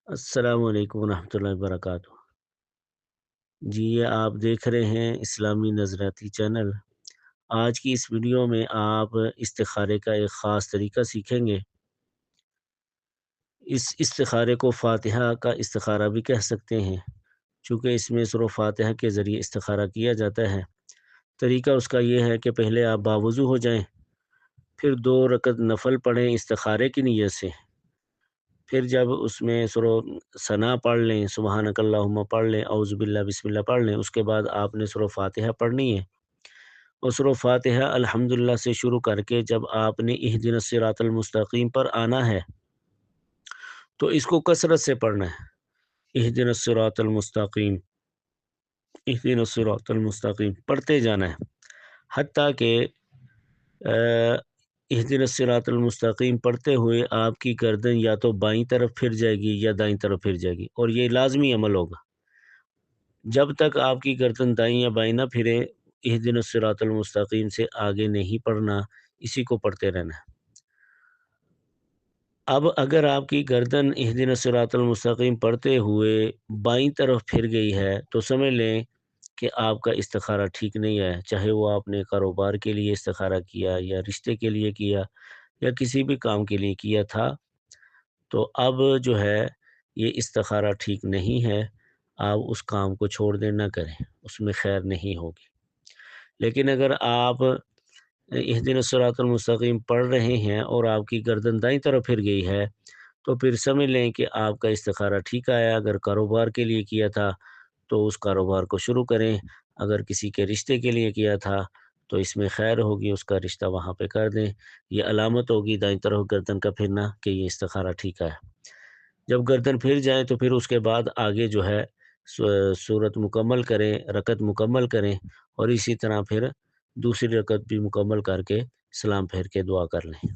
السلام علیکم ورحمۃ اللہ وبرکاتہ۔ جی، یہ آپ دیکھ رہے ہیں اسلامی نظریاتی چینل۔ آج کی اس ویڈیو میں آپ استخارے کا ایک خاص طریقہ سیکھیں گے۔ اس استخارے کو فاتحہ کا استخارہ بھی کہہ سکتے ہیں، چونکہ اس میں سورہ فاتحہ کے ذریعے استخارہ کیا جاتا ہے۔ طریقہ اس کا یہ ہے کہ پہلے آپ باوضو ہو جائیں، پھر 2 رکعت نفل پڑھیں استخارے کی نیت سے۔ پھر جب اس میں سورہ ثنا پڑھ لیں، سبحانک اللہم پڑھ لیں، اعوذ باللہ بسم اللہ پڑھ لیں، اس کے بعد آپ نے سورہ فاتحہ پڑھنی ہے۔ اور سورہ فاتحہ الحمدللہ سے شروع کر کے جب آپ نے اہدنا الصراط المستقیم پر آنا ہے تو اس کو کثرت سے پڑھنا ہے۔ اہدنا الصراط المستقیم، اہدنا الصراط المستقیم پڑھتے جانا ہے، حتیٰ کہ اہدنا الصراط المستقیم پڑھتے ہوئے آپ کی گردن یا تو بائیں طرف پھر جائے گی یا دائیں طرف پھر جائے گی، اور یہ لازمی عمل ہوگا۔ جب تک آپ کی گردن دائیں یا بائیں نہ پھرے، اہدنا الصراط المستقیم سے آگے نہیں پڑھنا، اسی کو پڑھتے رہنا ہے۔ اب اگر آپ کی گردن اہدنا الصراط المستقیم پڑھتے ہوئے بائیں طرف پھر گئی ہے تو سمجھ لیں کہ آپ کا استخارہ ٹھیک نہیں ہے، چاہے وہ آپ نے کاروبار کے لیے استخارہ کیا یا رشتے کے لیے کیا یا کسی بھی کام کے لیے کیا تھا، تو اب جو ہے یہ استخارہ ٹھیک نہیں ہے۔ آپ اس کام کو چھوڑ دیں، نہ کریں، اس میں خیر نہیں ہوگی۔ لیکن اگر آپ اہدنا الصراط المستقیم پڑھ رہے ہیں اور آپ کی گردن دائیں طرف پھر گئی ہے تو پھر سمجھ لیں کہ آپ کا استخارہ ٹھیک آیا۔ اگر کاروبار کے لیے کیا تھا تو اس کاروبار کو شروع کریں، اگر کسی کے رشتے کے لیے کیا تھا تو اس میں خیر ہوگی، اس کا رشتہ وہاں پہ کر دیں۔ یہ علامت ہوگی دائیں طرف گردن کا پھرنا کہ یہ استخارہ ٹھیک ہے۔ جب گردن پھر جائے تو پھر اس کے بعد آگے جو ہے صورت مکمل کریں، رکعت مکمل کریں، اور اسی طرح پھر دوسری رکعت بھی مکمل کر کے سلام پھیر کے دعا کر لیں۔